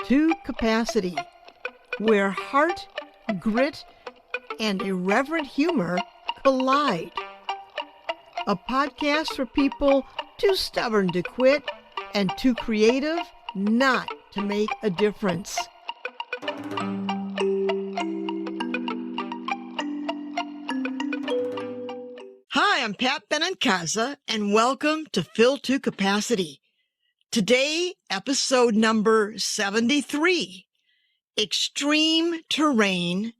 to Capacity, where heart, grit, and irreverent humor collide. A podcast for people too stubborn to quit and too creative not to make a difference. Hi, I'm Pat Benincasa, and welcome to Fill to Capacity. Today, episode number 73, Extreme Terrain,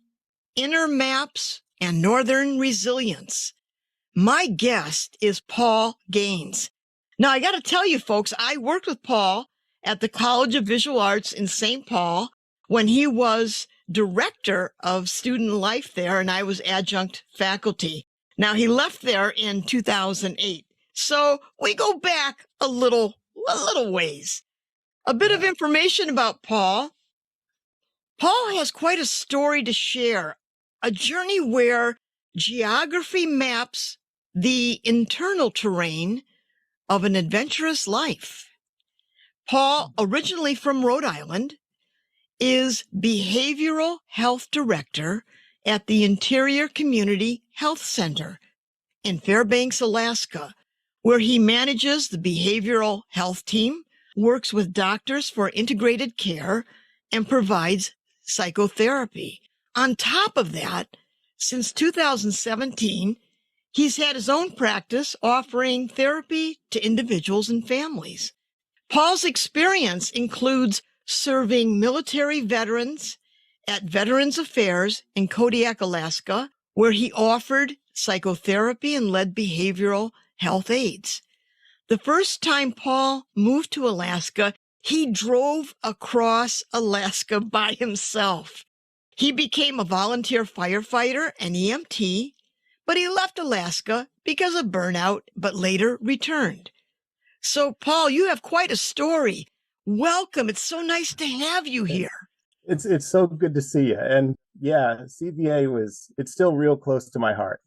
Inner Maps, and Northern Resilience. My guest is Paul Gaines. Now, I got to tell you, folks, I worked with Paul at the College of Visual Arts in St. Paul when he was director of student life there, and I was adjunct faculty. Now, he left there in 2008. So we go back a little ways. A bit of information about Paul. Paul has quite a story to share, a journey where geography maps the internal terrain of an adventurous life. Paul, originally from Rhode Island, is behavioral health director at the Interior Community Health Center in Fairbanks, Alaska, where he manages the behavioral health team, works with doctors for integrated care, and provides psychotherapy. On top of that, since 2017, he's had his own practice offering therapy to individuals and families. Paul's experience includes serving military veterans at Veterans Affairs in Kodiak, Alaska, where he offered psychotherapy and led behavioral health aids. The first time Paul moved to Alaska, he drove across Alaska by himself. He became a volunteer firefighter and EMT, but he left Alaska because of burnout, but later returned. So, Paul, you have quite a story. Welcome. It's so nice to have you here. It's so good to see you. And yeah, CVA it's still real close to my heart.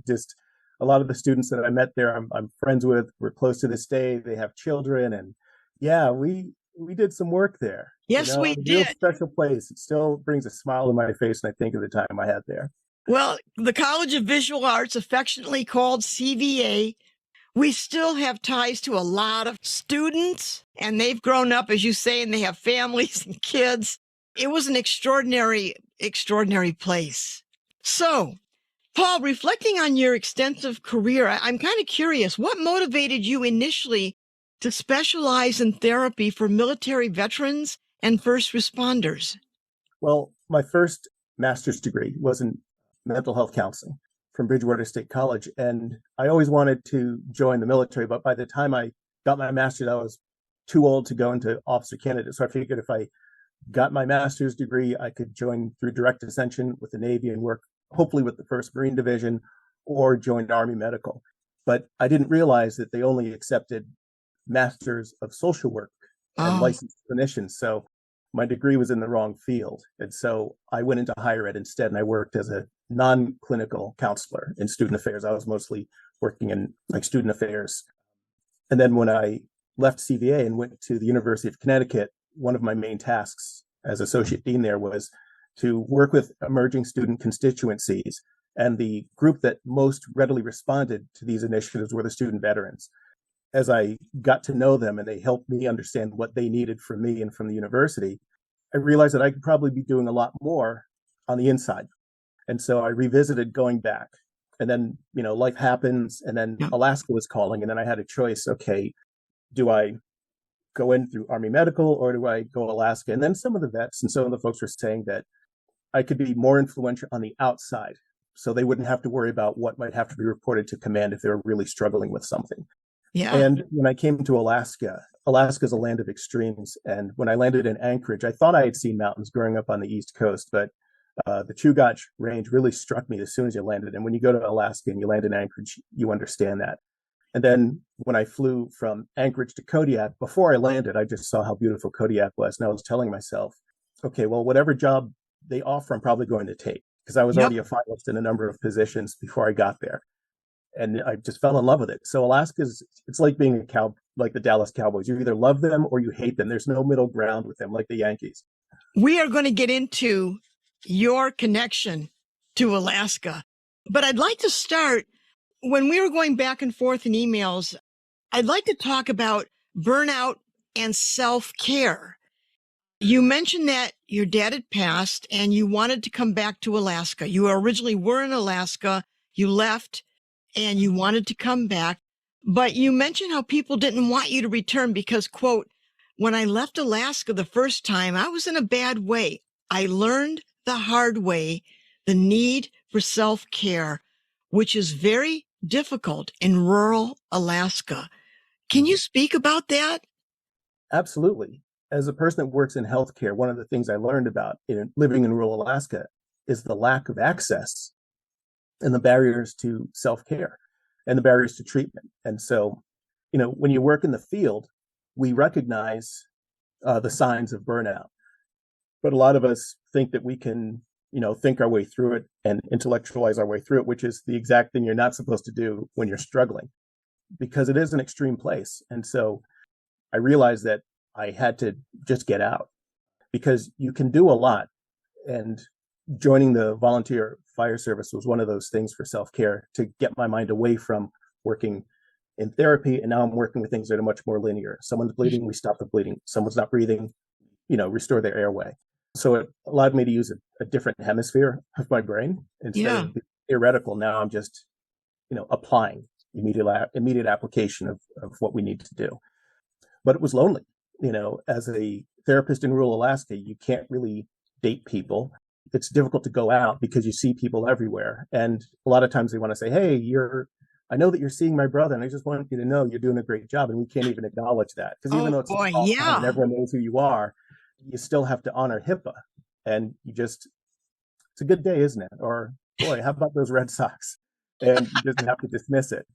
Just a lot of the students that I met there, I'm friends with. We're close to this day. They have children, and yeah, we did some work there. Yes, we did. Real special place. It still brings a smile to my face when I think of the time I had there. Well, the College of Visual Arts, affectionately called CVA, we still have ties to a lot of students, and they've grown up, as you say, and they have families and kids. It was an extraordinary place. So, Paul, reflecting on your extensive career, I'm kind of curious, what motivated you initially to specialize in therapy for military veterans and first responders? Well, my first master's degree was in mental health counseling from Bridgewater State College. And I always wanted to join the military, but by the time I got my master's, I was too old to go into officer candidate. So I figured if I got my master's degree, I could join through direct ascension with the Navy and work hopefully with the 1st Marine Division or join Army Medical. But I didn't realize that they only accepted masters of social work and licensed clinicians. So my degree was in the wrong field. And so I went into higher ed instead, and I worked as a non-clinical counselor in student affairs. I was mostly working in student affairs. And then when I left CVA and went to the University of Connecticut, one of my main tasks as associate dean there was to work with emerging student constituencies. And the group that most readily responded to these initiatives were the student veterans. As I got to know them and they helped me understand what they needed from me and from the university, I realized that I could probably be doing a lot more on the inside. And so I revisited going back. And then, life happens, and then Alaska was calling, and then I had a choice. Okay, do I go in through Army Medical or do I go Alaska? And then some of the vets and some of the folks were saying that I could be more influential on the outside, so they wouldn't have to worry about what might have to be reported to command if they were really struggling with something. Yeah. And when I came to Alaska, Alaska's a land of extremes. And when I landed in Anchorage, I thought I had seen mountains growing up on the East Coast, but the Chugach Range really struck me as soon as you landed. And when you go to Alaska and you land in Anchorage, you understand that. And then when I flew from Anchorage to Kodiak, before I landed, I just saw how beautiful Kodiak was. And I was telling myself, okay, well, whatever job they offer, I'm probably going to take, because I was already a finalist in a number of positions before I got there. And I just fell in love with it. So it's like being a like the Dallas Cowboys. You either love them or you hate them. There's no middle ground with them, like the Yankees. We are going to get into your connection to Alaska, but I'd like to start when we were going back and forth in emails. I'd like to talk about burnout and self-care. You mentioned that your dad had passed and you wanted to come back to Alaska. You originally were in Alaska, you left and you wanted to come back, but you mentioned how people didn't want you to return because, quote, when I left Alaska the first time, I was in a bad way. I learned the hard way the need for self-care, which is very difficult in rural Alaska. Can you speak about that? Absolutely. As a person that works in healthcare, one of the things I learned about living in rural Alaska is the lack of access and the barriers to self-care and the barriers to treatment. And so, when you work in the field, we recognize the signs of burnout. But a lot of us think that we can, think our way through it and intellectualize our way through it, which is the exact thing you're not supposed to do when you're struggling, because it is an extreme place. And so I realized that I had to just get out, because you can do a lot. And joining the volunteer fire service was one of those things for self-care, to get my mind away from working in therapy. And now I'm working with things that are much more linear. Someone's bleeding, we stop the bleeding. Someone's not breathing, restore their airway. So it allowed me to use a different hemisphere of my brain instead of the theoretical. Now I'm just, applying immediate application of what we need to do. But it was lonely. As a therapist in rural Alaska, you can't really date people. It's difficult to go out because you see people everywhere. And a lot of times they want to say, hey, I know that you're seeing my brother, and I just want you to know you're doing a great job. And we can't even acknowledge that, because even though it's a small town and everyone knows who you are, you still have to honor HIPAA. And it's a good day, isn't it? Or, boy, how about those Red Sox? And you just have to dismiss it.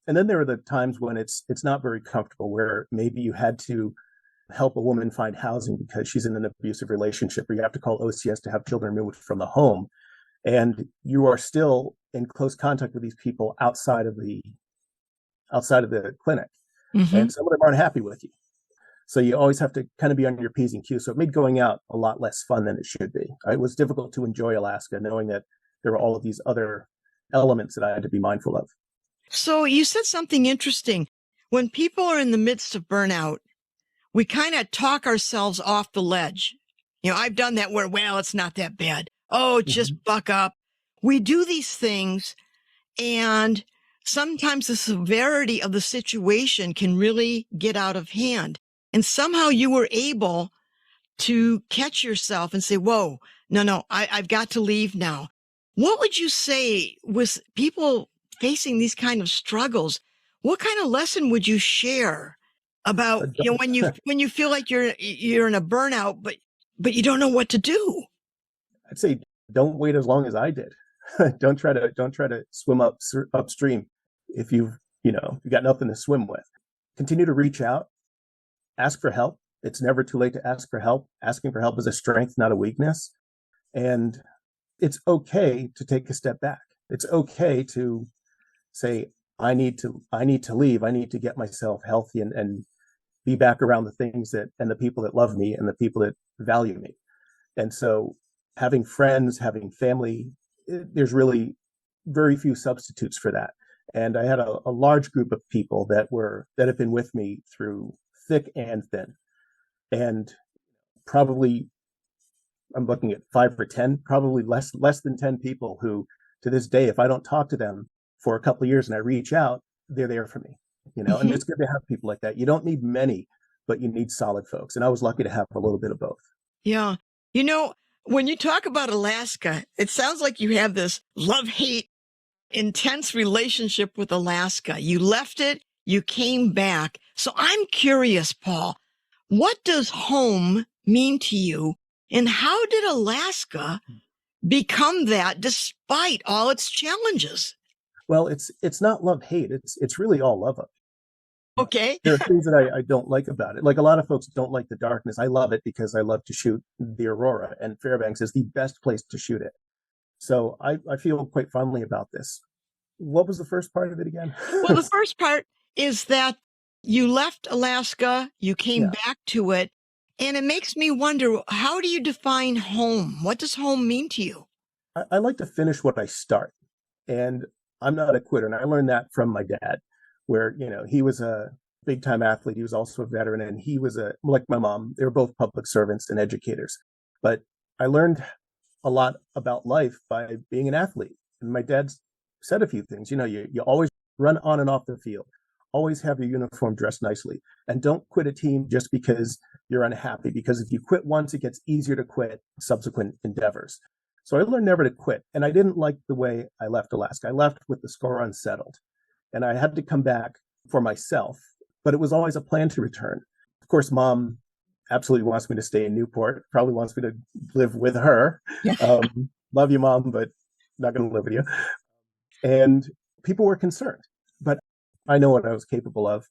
And then there are the times when it's not very comfortable, where maybe you had to help a woman find housing because she's in an abusive relationship, or you have to call OCS to have children removed from the home. And you are still in close contact with these people outside of the clinic. Mm-hmm. And some of them aren't happy with you. So you always have to kind of be on your P's and Q's. So it made going out a lot less fun than it should be. It was difficult to enjoy Alaska, knowing that there were all of these other elements that I had to be mindful of. So you said something interesting. When people are in the midst of burnout, we kind of talk ourselves off the ledge. I've done that where, well, it's not that bad. Oh, just buck up. We do these things, and sometimes the severity of the situation can really get out of hand. And somehow you were able to catch yourself and say, whoa, no, I've got to leave now. What would you say with people facing these kind of struggles? What kind of lesson would you share about, when you feel like you're in a burnout, but you don't know what to do? I'd say don't wait as long as I did. Don't try to swim upstream if you got nothing to swim with. Continue to reach out, ask for help. It's never too late to ask for help. Asking for help is a strength, not a weakness. And it's okay to take a step back. It's okay to say, I need to leave. I need to get myself healthy and be back around the things and the people that love me and the people that value me. And so having friends, having family, there's really very few substitutes for that. And I had a large group of people that have been with me through thick and thin. And probably, I'm looking at 5 or 10, probably less than 10 people who, to this day, if I don't talk to them for a couple of years and I reach out, they're there for me. And it's good to have people like that. You don't need many, but you need solid folks. And I was lucky to have a little bit of both. Yeah. When you talk about Alaska, it sounds like you have this love-hate, intense relationship with Alaska. You left it, you came back. So I'm curious, Paul, what does home mean to you? And how did Alaska become that despite all its challenges? Well, it's not love-hate. It's really all love up. Okay. There are things that I don't like about it. Like, a lot of folks don't like the darkness. I love it because I love to shoot the aurora, and Fairbanks is the best place to shoot it. So I feel quite fondly about this. What was the first part of it again? Well, the first part is that You left Alaska, you came Yeah, back to it, and it makes me wonder, how do you define home? What does home mean to you? I like to finish what I start, and I'm not a quitter. And I learned that from my dad, where he was a big time athlete. He was also a veteran, and he was like my mom. They were both public servants and educators. But I learned a lot about life by being an athlete. And my dad said a few things. You always run on and off the field, always have your uniform dressed nicely, and don't quit a team just because you're unhappy. Because if you quit once, it gets easier to quit subsequent endeavors. So I learned never to quit. And I didn't like the way I left Alaska. I left with the score unsettled, and I had to come back for myself. But it was always a plan to return. Of course, mom absolutely wants me to stay in Newport, probably wants me to live with her. Yeah. Love you, mom, but not going to live with you. And people were concerned, but I know what I was capable of.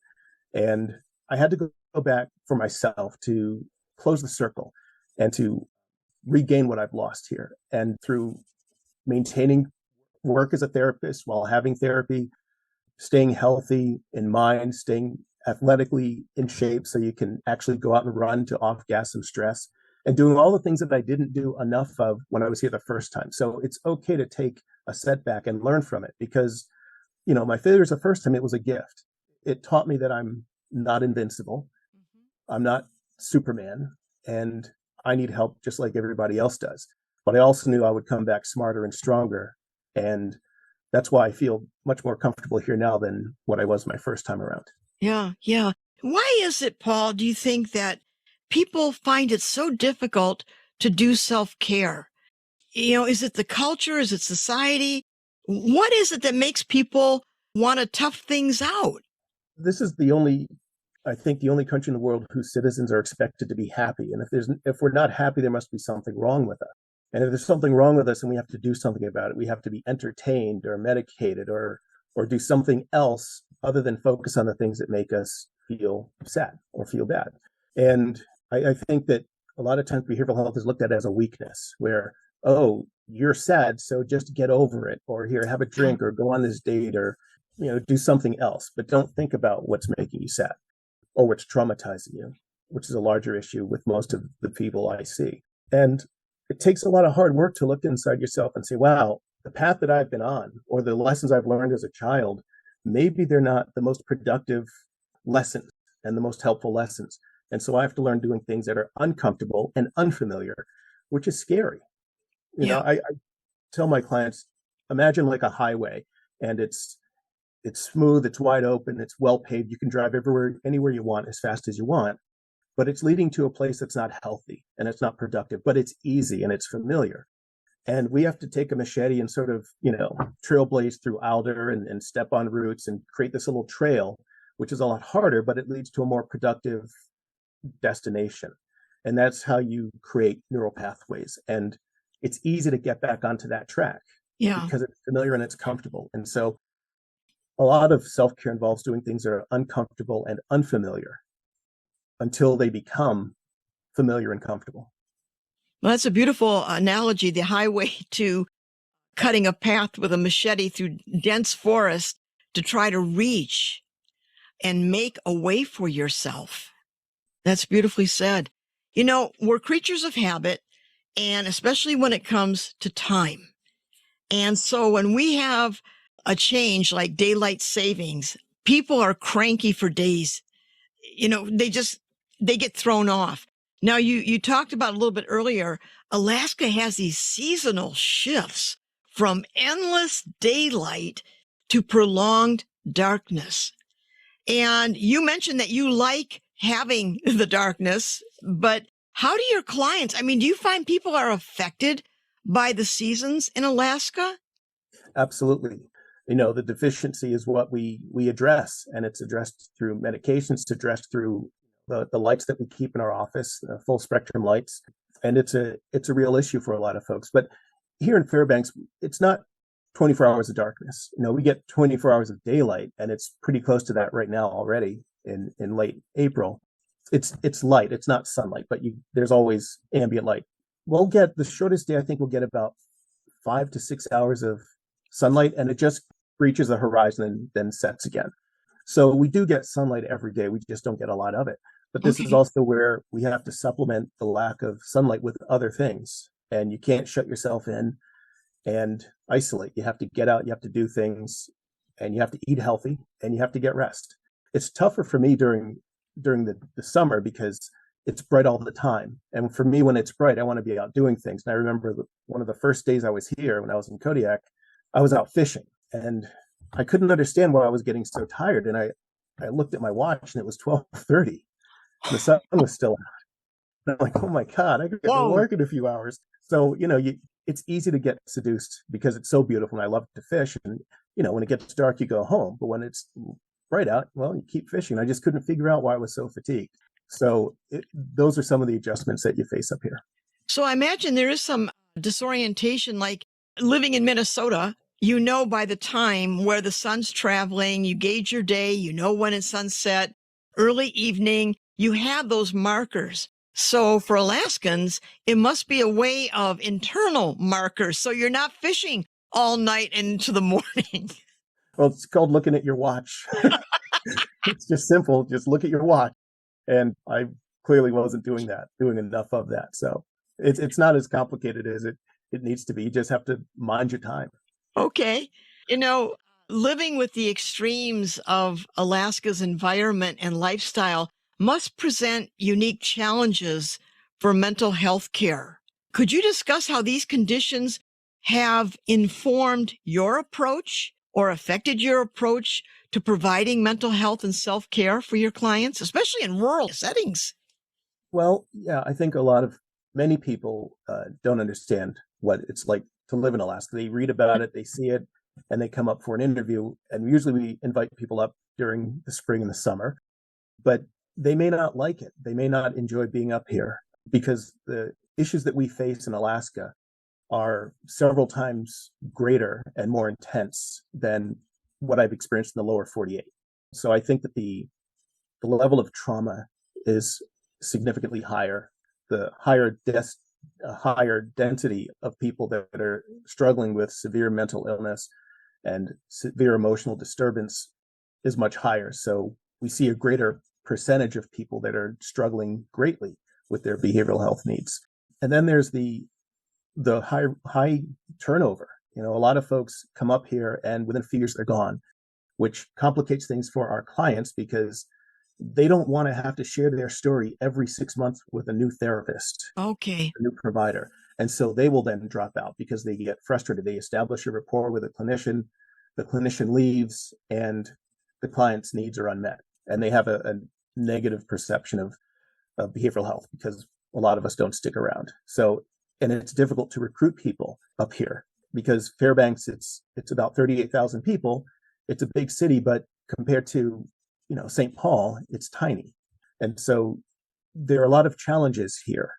And I had to go back for myself to close the circle and to regain what I've lost here. And through maintaining work as a therapist while having therapy, staying healthy in mind, staying athletically in shape so you can actually go out and run to off gas some stress, and doing all the things that I didn't do enough of when I was here the first time. So it's okay to take a setback and learn from it, because my failures the first time, it was a gift. It taught me that I'm not invincible. I'm not Superman, and I need help just like everybody else does. But I also knew I would come back smarter and stronger. And that's why I feel much more comfortable here now than what I was my first time around. Yeah, yeah. Why is it, Paul, do you think that people find it so difficult to do self-care? Is it the culture? Is it society? What is it that makes people want to tough things out? This is I think, the only country in the world whose citizens are expected to be happy. And if we're not happy, there must be something wrong with us. And if there's something wrong with us and we have to do something about it, we have to be entertained or medicated or do something else other than focus on the things that make us feel sad or feel bad. And I think that a lot of times behavioral health is looked at as a weakness, where, oh, you're sad, so just get over it, or here, have a drink, or go on this date, or do something else, but don't think about what's making you sad or what's traumatizing you, which is a larger issue with most of the people I see. And it takes a lot of hard work to look inside yourself and say, wow, the path that I've been on, or the lessons I've learned as a child, maybe they're not the most productive lessons and the most helpful lessons. And so I have to learn doing things that are uncomfortable and unfamiliar, which is scary. Yeah. I tell my clients, imagine like a highway, and it's smooth, it's wide open, it's well paved. You can drive anywhere you want, as fast as you want, but it's leading to a place that's not healthy and it's not productive, but it's easy and it's familiar. And we have to take a machete and sort of, trailblaze through alder and step on roots and create this little trail, which is a lot harder, but it leads to a more productive destination. And that's how you create neural pathways. And it's easy to get back onto that track Yeah. because it's familiar and it's comfortable. And so a lot of self-care involves doing things that are uncomfortable and unfamiliar until they become familiar and comfortable. Well, that's a beautiful analogy, the highway to cutting a path with a machete through dense forest to try to reach and make a way for yourself. That's beautifully said. We're creatures of habit, and especially when it comes to time. And so when we have a change like daylight savings, people are cranky for days. They get thrown off. Now, you talked about a little bit earlier, Alaska has these seasonal shifts from endless daylight to prolonged darkness. And you mentioned that you like having the darkness, but how do your clients, do you find people are affected by the seasons in Alaska? Absolutely. The deficiency is what we address, and it's addressed through medications, it's addressed through the lights that we keep in our office, full spectrum lights. And it's a real issue for a lot of folks. But here in Fairbanks, it's not 24 hours of darkness. We get 24 hours of daylight, and it's pretty close to that right now already in late April. It's light, it's not sunlight, but there's always ambient light. We'll get the shortest day, I think we'll get about 5 to 6 hours of sunlight, and it just reaches the horizon and then sets again. So we do get sunlight every day. We just don't get a lot of it. But this is Okay. also where we have to supplement the lack of sunlight with other things. And you can't shut yourself in and isolate. You have to get out, you have to do things, and you have to eat healthy, and you have to get rest. It's tougher for me during the summer because it's bright all the time. And for me, when it's bright, I want to be out doing things. And I remember one of the first days I was here when I was in Kodiak, I was out fishing, and I couldn't understand why I was getting so tired. And I looked at my watch, and it was 12:30. The sun was still out. And I'm like, oh my God, I could get to Whoa. work in a few hours. So, it's easy to get seduced because it's so beautiful and I love to fish. And, when it gets dark, you go home. But when it's bright out, well, you keep fishing. I just couldn't figure out why I was so fatigued. So those are some of the adjustments that you face up here. So I imagine there is some disorientation, like living in Minnesota. By the time where the sun's traveling, you gauge your day, when it's sunset, early evening, you have those markers. So for Alaskans, it must be a way of internal markers. So you're not fishing all night into the morning. Well, it's called looking at your watch. It's just simple. Just look at your watch. And I clearly wasn't doing enough of that. So it's not as complicated as it needs to be. You just have to mind your time. Okay. You know, Living with the extremes of Alaska's environment and lifestyle must present unique challenges for mental health care. Could you discuss how these conditions have informed your approach or affected your approach to providing mental health and self-care for your clients, especially in rural settings? Well, yeah, I think many people don't understand what it's like to live in Alaska. They read about it, they see it, and they come up for an interview. And usually we invite people up during the spring and the summer, but they may not like it. They may not enjoy being up here because the issues that we face in Alaska are several times greater and more intense than what I've experienced in the lower 48. So I think that the level of trauma is significantly higher. The higher density of people that are struggling with severe mental illness and severe emotional disturbance is much higher. So we see a greater percentage of people that are struggling greatly with their behavioral health needs. And then there's the high turnover. A lot of folks come up here and within a few years they're gone, which complicates things for our clients because they don't want to have to share their story every 6 months with a new therapist, Okay. a new provider. And so they will then drop out because they get frustrated. They establish a rapport with a clinician, the clinician leaves, and the client's needs are unmet. And they have a negative perception of behavioral health because a lot of us don't stick around. So, and it's difficult to recruit people up here because Fairbanks, it's about 38,000 people. It's a big city, but compared to St. Paul, it's tiny. And so there are a lot of challenges here.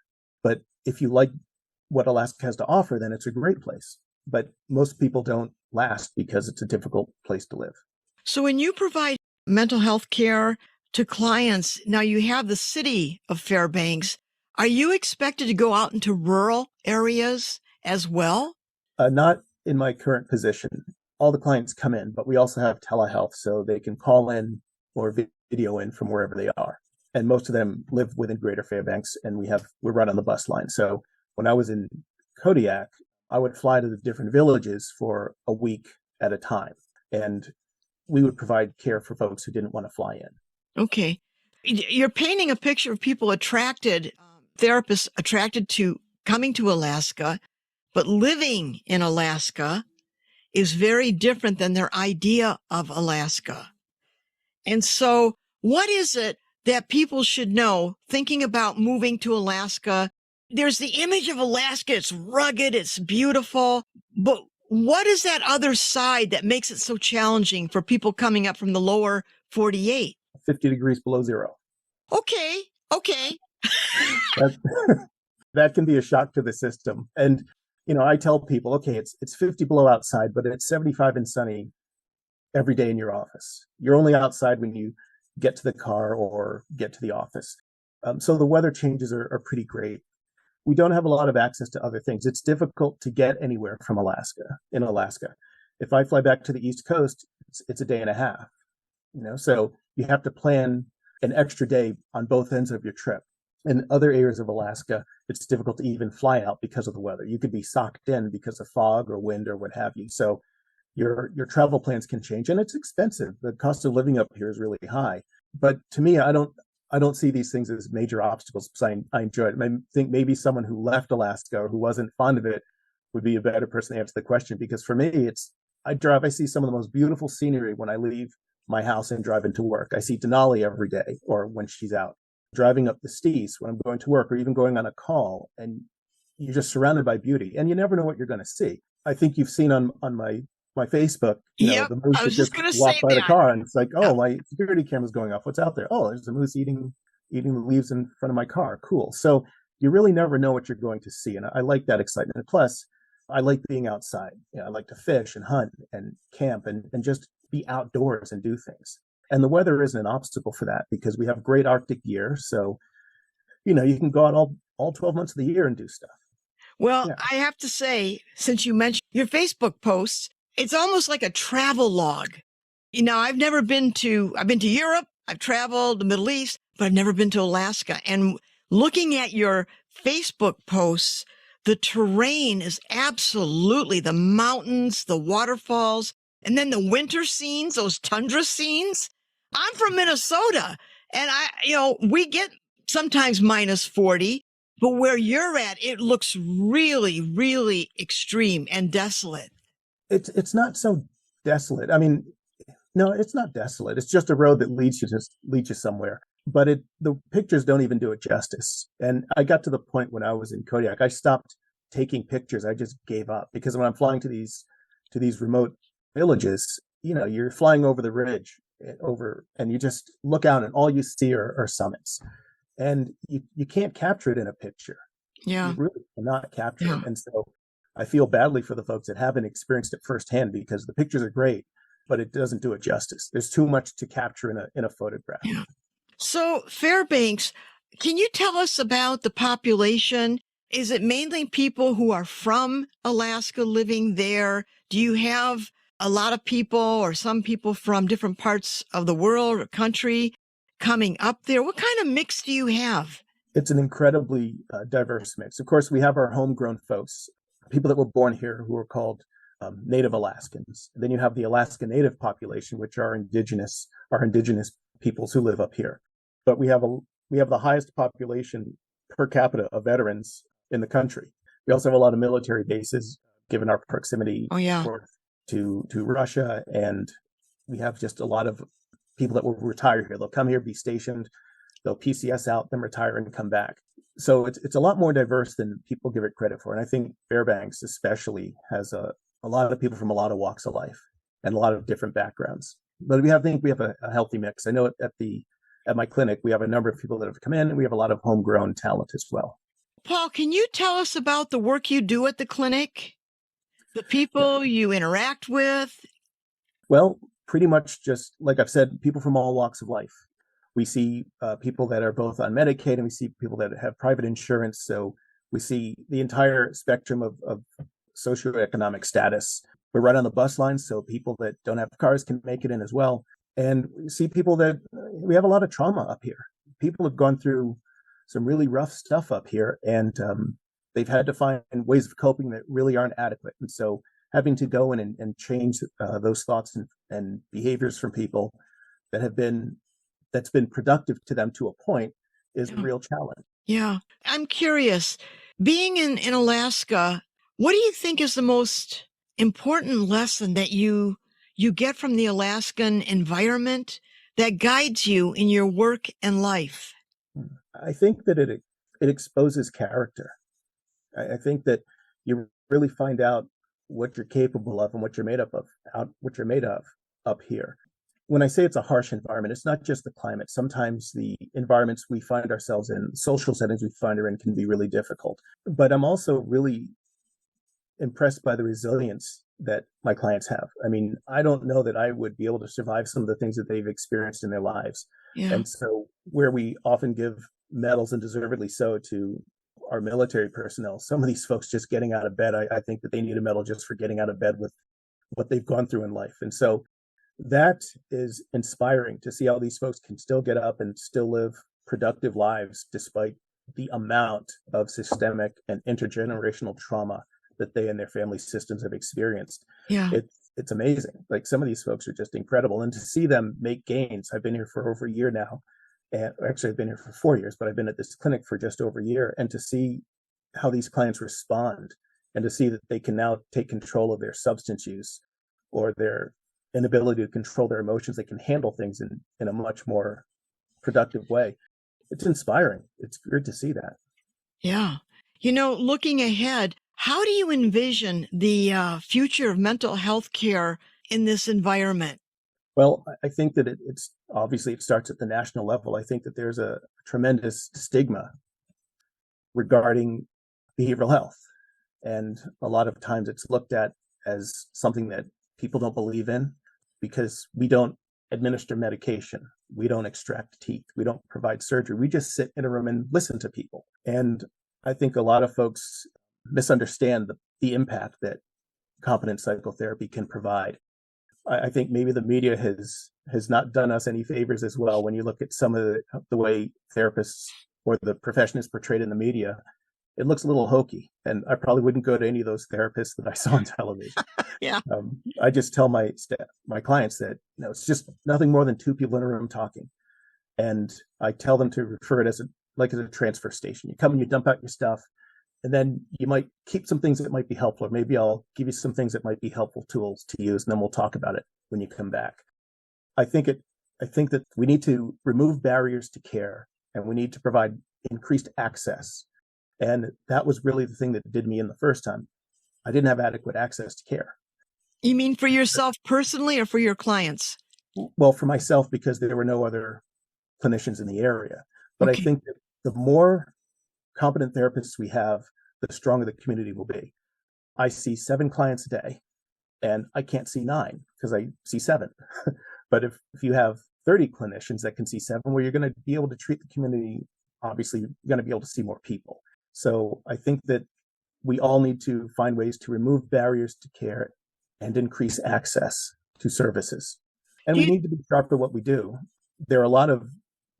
But if you like what Alaska has to offer, then it's a great place. But most people don't last because it's a difficult place to live. So when you provide mental health care to clients, now you have the city of Fairbanks. Are you expected to go out into rural areas as well? Not in my current position. All the clients come in, but we also have telehealth, so they can call in or video in from wherever they are. And most of them live within Greater Fairbanks, and we're right on the bus line. So when I was in Kodiak, I would fly to the different villages for a week at a time, and we would provide care for folks who didn't want to fly in. Okay. You're painting a picture of people therapists attracted to coming to Alaska, but living in Alaska is very different than their idea of Alaska. And so what is it that people should know thinking about moving to Alaska? There's the image of Alaska. It's rugged. It's beautiful. But what is that other side that makes it so challenging for people coming up from the lower 48? 50 degrees below zero. Okay. That can be a shock to the system. And, I tell people, okay, it's 50 below outside, but it's 75 and sunny every day in your office. You're only outside when you get to the car or get to the office. So the weather changes are pretty great. We don't have a lot of access to other things. It's difficult to get anywhere from in Alaska. If I fly back to the East Coast, it's a day and a half. So you have to plan an extra day on both ends of your trip. In other areas of Alaska, it's difficult to even fly out because of the weather. You could be socked in because of fog or wind or what have you. So your travel plans can change, and it's expensive. The cost of living up here is really high. But to me, I don't see these things as major obstacles. I enjoy it. I think maybe someone who left Alaska or who wasn't fond of it would be a better person to answer the question. Because for me, I see some of the most beautiful scenery when I leave my house and drive into work. I see Denali every day, or when she's out driving up the Stees when I'm going to work, or even going on a call, and you're just surrounded by beauty, and you never know what you're going to see. I think you've seen on my Facebook, Yep. the moose I that was just just going to say walked by the that. car, and it's like, Yeah. oh, my security camera's going off. What's out there? Oh, there's a moose eating the leaves in front of my car. Cool. So you really never know what you're going to see, and I like that excitement. Plus, I like being outside. I like to fish and hunt and camp and just be outdoors and do things. And the weather isn't an obstacle for that because we have great Arctic gear. So, you can go out all 12 months of the year and do stuff. Well, Yeah. I have to say, since you mentioned your Facebook posts, it's almost like a travel log. I've been to Europe, I've traveled the Middle East, but I've never been to Alaska. And looking at your Facebook posts, the terrain is absolutely the mountains, the waterfalls, and then the winter scenes, those tundra scenes. I'm from Minnesota, and we get sometimes minus 40, but where you're at, it looks really, really extreme and desolate. It's not so desolate. I mean, no, it's not desolate. It's just a road that leads you somewhere. But the pictures don't even do it justice. And I got to the point when I was in Kodiak, I stopped taking pictures. I just gave up because when I'm flying to these remote villages, you're flying over the ridge and you just look out and all you see are summits. And you can't capture it in a picture. Yeah. You really cannot capture it. Yeah. And so I feel badly for the folks that haven't experienced it firsthand because the pictures are great, but it doesn't do it justice. There's too much to capture in a photograph. Yeah. So, Fairbanks, can you tell us about the population? Is it mainly people who are from Alaska living there? Do you have a lot of people or some people from different parts of the world or country coming up there? What kind of mix do you have? It's an incredibly diverse mix. Of course, we have our homegrown folks, people that were born here who are called Native Alaskans. Then you have the Alaska Native population, which are indigenous peoples who live up here. But we have the highest population per capita of veterans in the country. We also have a lot of military bases, given our proximity Oh, yeah. to Russia, and we have just a lot of people that will retire here. They'll come here, be stationed, they'll PCS out, then retire and come back. So it's a lot more diverse than people give it credit for. And I think Fairbanks especially has a lot of people from a lot of walks of life and a lot of different backgrounds. But I think we have a healthy mix. I know at my clinic, we have a number of people that have come in, and we have a lot of homegrown talent as well. Paul, can you tell us about the work you do at the clinic? The people you interact with? Well, pretty much just like I've said, people from all walks of life. We see people that are both on Medicaid, and we see people that have private insurance. So we see the entire spectrum of socioeconomic status. We're right on the bus line, so people that don't have cars can make it in as well. And we see people we have a lot of trauma up here. People have gone through some really rough stuff up here, and they've had to find ways of coping that really aren't adequate. And so having to go in and change those thoughts and behaviors from people that's been productive to them to a point is a real challenge. Yeah. I'm curious, being in Alaska, what do you think is the most important lesson that you get from the Alaskan environment that guides you in your work and life? I think that it exposes character. I think that you really find out what you're capable of and what you're made up of, what you're made of up here. When I say it's a harsh environment, it's not just the climate. Sometimes the environments we find ourselves in, social settings we find are in, can be really difficult. But I'm also really impressed by the resilience that my clients have. I mean, I don't know that I would be able to survive some of the things that they've experienced in their lives. Yeah. And so where we often give medals, and deservedly so, to our military personnel, some of these folks just getting out of bed, I think that they need a medal just for getting out of bed with what they've gone through in life. And so That is inspiring to see how these folks can still get up and still live productive lives despite the amount of systemic and intergenerational trauma that they and their family systems have experienced. Yeah. It's amazing. Like, some of these folks are just incredible, and to see them make gains. I've been here for over a year now, and actually I've been here for 4 years, but I've been at this clinic for just over a year, and to see how these clients respond, and to see that they can now take control of their substance use or their inability to control their emotions, they can handle things in a much more productive way. It's inspiring. It's good to see that. Yeah. Looking ahead, how do you envision the future of mental health care in this environment? Well, I think that it's obviously it starts at the national level. I think that there's a tremendous stigma regarding behavioral health. And a lot of times it's looked at as something that people don't believe in because we don't administer medication. We don't extract teeth. We don't provide surgery. We just sit in a room and listen to people. And I think a lot of folks misunderstand the impact that competent psychotherapy can provide. I think maybe the media has not done us any favors as well. When you look at some of the way therapists or the profession is portrayed in the media, it looks a little hokey, and I probably wouldn't go to any of those therapists that I saw on television. Yeah. I just tell my clients that it's just nothing more than two people in a room talking, and I tell them to refer it as a transfer station. You come and you dump out your stuff, and then you might keep some things that might be helpful, or maybe I'll give you some things that might be helpful tools to use, and then we'll talk about it when you come back. I think that we need to remove barriers to care, and we need to provide increased access. And that was really the thing that did me in the first time. I didn't have adequate access to care. You mean for yourself personally or for your clients? Well, for myself, because there were no other clinicians in the area. But I Okay. think that the more competent therapists we have, the stronger the community will be. I see 7 clients a day, and I can't see 9 because I see 7. But if you have 30 clinicians that can see 7, well, you're going to be able to treat the community. Obviously, you're going to be able to see more people. So I think that we all need to find ways to remove barriers to care and increase access to services. And Do we you, need to be sharp at what we do. There are a lot of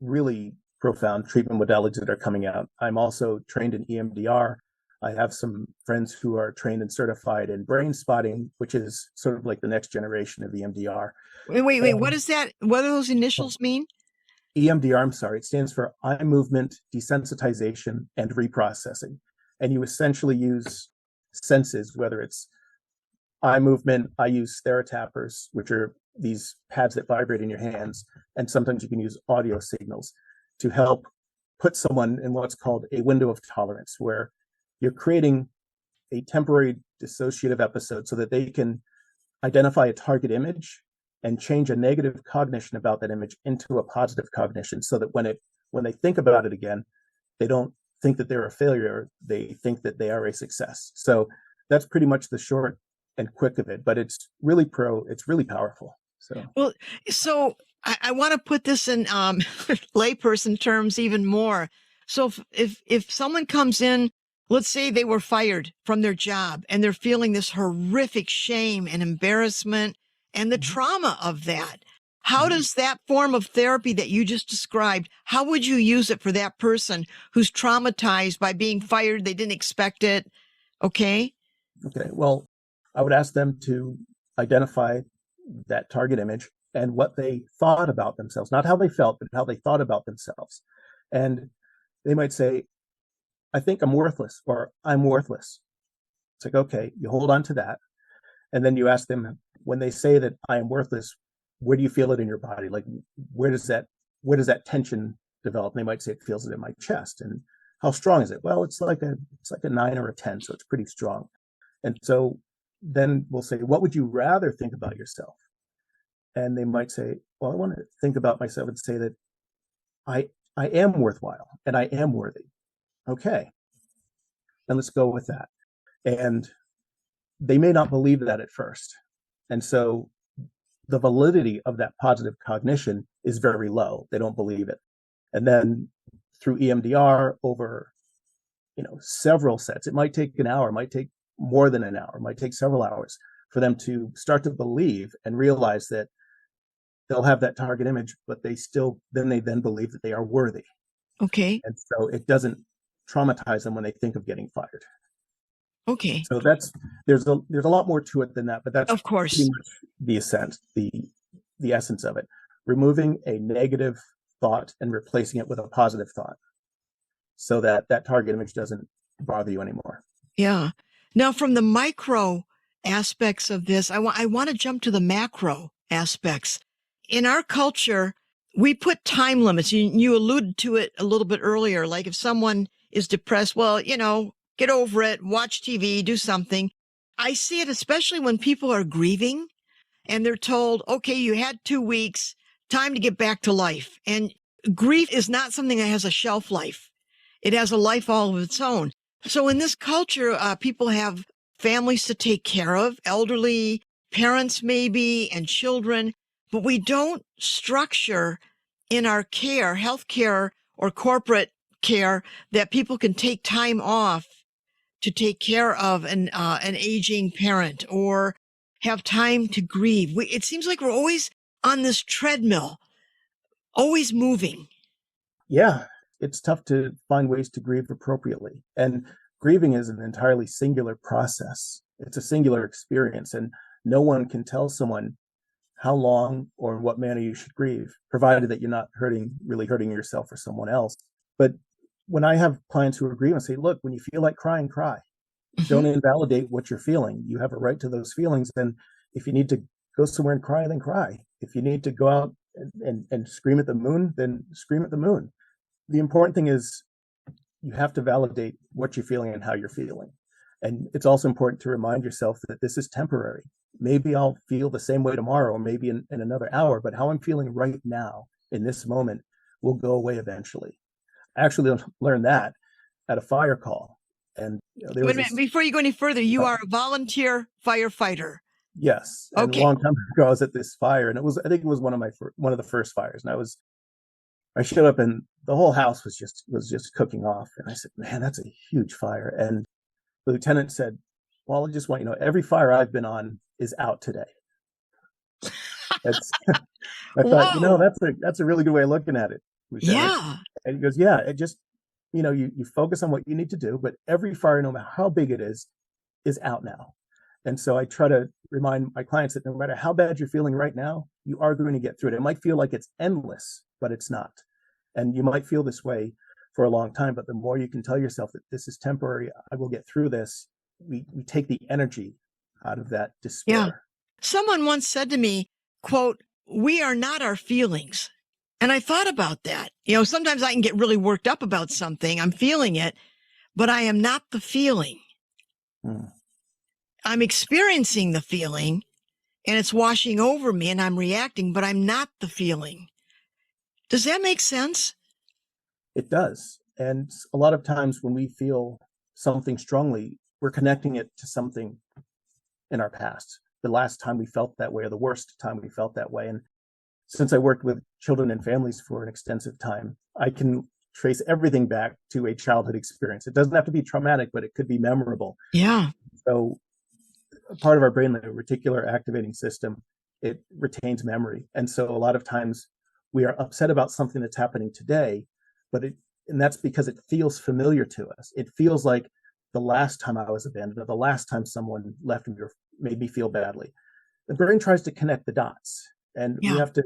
really profound treatment modalities that are coming out. I'm also trained in EMDR. I have some friends who are trained and certified in brain spotting, which is sort of like the next generation of EMDR. wait, what And is that? What do those initials mean? EMDR, I'm sorry, it stands for eye movement desensitization and reprocessing. And you essentially use senses, whether it's eye movement. I use Theratappers, which are these pads that vibrate in your hands. And sometimes you can use audio signals to help put someone in what's called a window of tolerance, where you're creating a temporary dissociative episode so that they can identify a target image and change a negative cognition about that image into a positive cognition, so that when they think about it again, they don't think that they're a failure, they think that they are a success. So that's pretty much the short and quick of it, but it's really powerful. So Well, so I want to put this in layperson terms even more. So if someone comes in, let's say they were fired from their job and they're feeling this horrific shame and embarrassment and the trauma of that, how does that form of therapy that you just described, how would you use it for that person who's traumatized by being fired? They didn't expect it. Okay. okay, well, I would ask them to identify that target image and what they thought about themselves, not how they felt, but how they thought about themselves. And they might say, I think I'm worthless, or I'm worthless. It's like, okay, you hold on to that. And then you ask them, when they say that I am worthless, where do you feel it in your body? Like, where does that tension develop? And they might say it feels it in my chest. And how strong is it? Well, it's like a 9 or a 10, so it's pretty strong. And so then we'll say, what would you rather think about yourself? And they might say, well, I want to think about myself and say that I am worthwhile and I am worthy. Okay, then let's go with that. And they may not believe that at first. And so the validity of that positive cognition is very low. They don't believe it. And then through EMDR over, several sets, it might take an hour, it might take more than an hour, it might take several hours for them to start to believe and realize that they'll have that target image, but they then believe that they are worthy. Okay. And so it doesn't traumatize them when they think of getting fired. Okay. So there's a lot more to it than that, but that's Of course. pretty much the essence of it. Removing a negative thought and replacing it with a positive thought, so that that target image doesn't bother you anymore. Yeah. Now, from the micro aspects of this, I want to jump to the macro aspects. In our culture, we put time limits. You alluded to it a little bit earlier. Like if someone is depressed, well, get over it, watch TV, do something. I see it especially when people are grieving and they're told, okay, you had 2 weeks, time to get back to life. And grief is not something that has a shelf life. It has a life all of its own. So in this culture, people have families to take care of, elderly parents maybe, and children, but we don't structure in our care, healthcare or corporate care, that people can take time off to take care of an aging parent or have time to grieve. It seems like we're always on this treadmill, always moving. Yeah, it's tough to find ways to grieve appropriately. And grieving is an entirely singular process. It's a singular experience, and no one can tell someone how long or in what manner you should grieve, provided that you're not really hurting yourself or someone else. But when I have clients who are grieving, I say, look, when you feel like crying, cry. Don't invalidate what you're feeling. You have a right to those feelings. And if you need to go somewhere and cry, then cry. If you need to go out and scream at the moon, then scream at the moon. The important thing is you have to validate what you're feeling and how you're feeling. And it's also important to remind yourself that this is temporary. Maybe I'll feel the same way tomorrow, or maybe in another hour, but how I'm feeling right now in this moment will go away eventually. I actually learned that at a fire call. And there Wait was a minute, before you go any further, you are a volunteer firefighter. Yes, and a Okay. long time ago, I was at this fire, and I think it was one of the first fires, and I showed up, and the whole house was just cooking off, and I said, "Man, that's a huge fire." And the lieutenant said, "Well, I just want you to know, every fire I've been on is out today." That's I thought, Whoa. that's a really good way of looking at it, Lieutenant. Yeah. And he goes, "Yeah, it just you focus on what you need to do, but every fire, no matter how big it is out now." And so I try to remind my clients that no matter how bad you're feeling right now, you are going to get through it. It might feel like it's endless, but it's not. And you might feel this way for a long time, but the more you can tell yourself that this is temporary, I will get through this, we take the energy out of that Yeah. despair. Someone once said to me, quote, "We are not our feelings." And I thought about that. Sometimes I can get really worked up about something. I'm feeling it, but I am not the feeling. Hmm. I'm experiencing the feeling and it's washing over me and I'm reacting, but I'm not the feeling. Does that make sense? It does. And a lot of times when we feel something strongly, we're connecting it to something in our past. The last time we felt that way, or the worst time we felt that way. And since I worked with children and families for an extensive time, I can trace everything back to a childhood experience. It doesn't have to be traumatic, but it could be memorable. Yeah. So part of our brain, the reticular activating system, it retains memory. And so a lot of times we are upset about something that's happening today, and that's because it feels familiar to us. It feels like the last time I was abandoned, or the last time someone left me or made me feel badly. The brain tries to connect the dots, and we Yeah. have to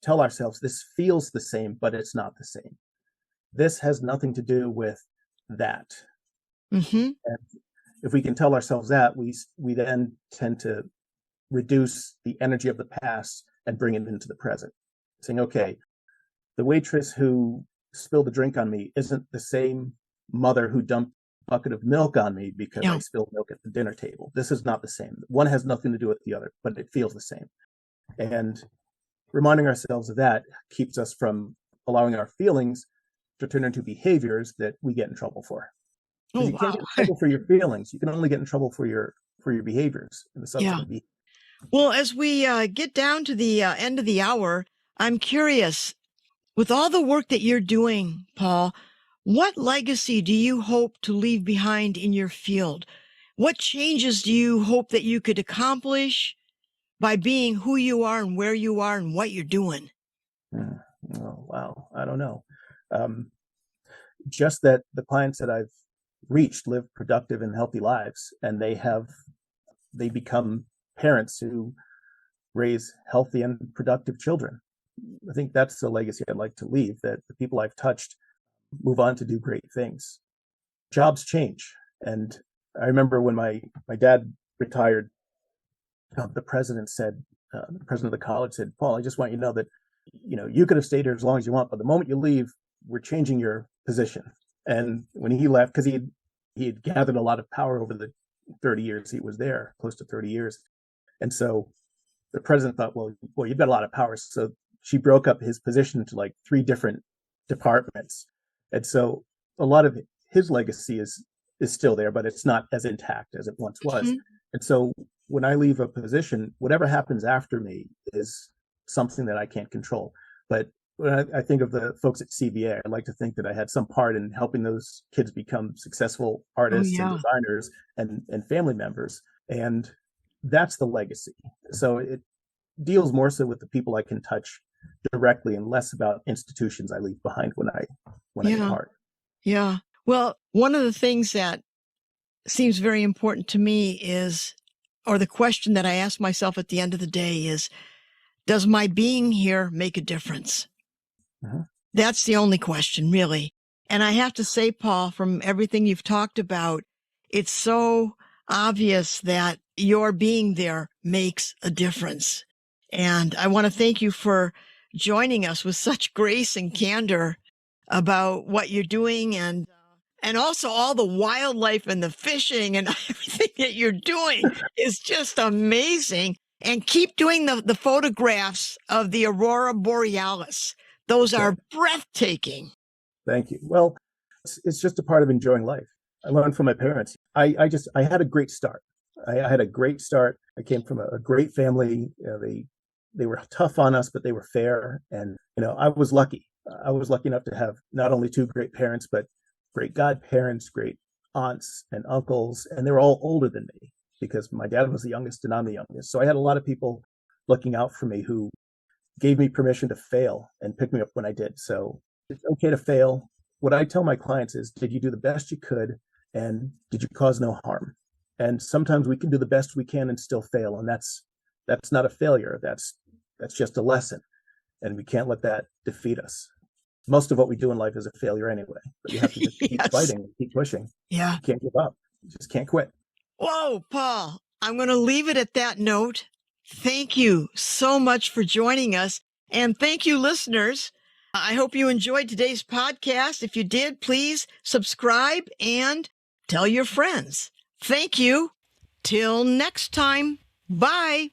tell ourselves this feels the same, but it's not the same. This has nothing to do with that. Mm-hmm. And if we can tell ourselves that, we then tend to reduce the energy of the past and bring it into the present, saying, okay, the waitress who spilled the drink on me isn't the same mother who dumped a bucket of milk on me because I Yeah. spilled milk at the dinner table. This is not the same. One has nothing to do with the other, but it feels the same. And reminding ourselves of that keeps us from allowing our feelings to turn into behaviors that we get in trouble for. Oh, Because you can't wow. get in trouble for your feelings. You can only get in trouble for your behaviors and the Yeah. subsequent behavior. Well, as we get down to the end of the hour, I'm curious, with all the work that you're doing, Paul, what legacy do you hope to leave behind in your field? What changes do you hope that you could accomplish? by being who you are and where you are and what you're doing? Oh, wow. I don't know. Just that the clients that I've reached live productive and healthy lives, and they become parents who raise healthy and productive children. I think that's the legacy I'd like to leave, that the people I've touched move on to do great things. Jobs change. And I remember when my dad retired, the president of the college said, Paul, I just want you to know that, you could have stayed here as long as you want, but the moment you leave, we're changing your position. And when he left, because he had gathered a lot of power over the 30 years he was there, close to 30 years. And so the president thought, well, you've got a lot of power. So she broke up his position into like 3 different departments. And so a lot of his legacy is still there, but it's not as intact as it once was. Mhm. And so when I leave a position, whatever happens after me is something that I can't control. But when I think of the folks at CVA, I like to think that I had some part in helping those kids become successful Oh, artists and yeah. designers and family members. And that's the legacy. So it deals more so with the people I can touch directly and less about institutions I leave behind when I Yeah. depart. Yeah. Well, one of the things that seems very important to me or the question that I ask myself at the end of the day is, does my being here make a difference? Mm-hmm. That's the only question, really. And I have to say, Paul, from everything you've talked about, it's so obvious that your being there makes a difference. And I want to thank you for joining us with such grace and candor about what you're doing and also all the wildlife and the fishing and everything that you're doing is just amazing. And keep doing the photographs of the aurora borealis. Those Okay. are breathtaking. Thank you. Well, it's just a part of enjoying life. I learned from my parents. I had a great start. I had a great start. I came from a great family. They were tough on us, but they were fair. And I was lucky. I was lucky enough to have not only 2 great parents, but great godparents, great aunts and uncles, and they were all older than me because my dad was the youngest and I'm the youngest. So I had a lot of people looking out for me who gave me permission to fail and pick me up when I did. So it's okay to fail. What I tell my clients is, did you do the best you could? And did you cause no harm? And sometimes we can do the best we can and still fail. And that's not a failure. That's just a lesson. And we can't let that defeat us. Most of what we do in life is a failure anyway, but you have to just keep Yes. fighting and keep pushing. Yeah. You can't give up. You just can't quit. Whoa, Paul, I'm going to leave it at that note. Thank you so much for joining us. And thank you, listeners. I hope you enjoyed today's podcast. If you did, please subscribe and tell your friends. Thank you. Till next time. Bye.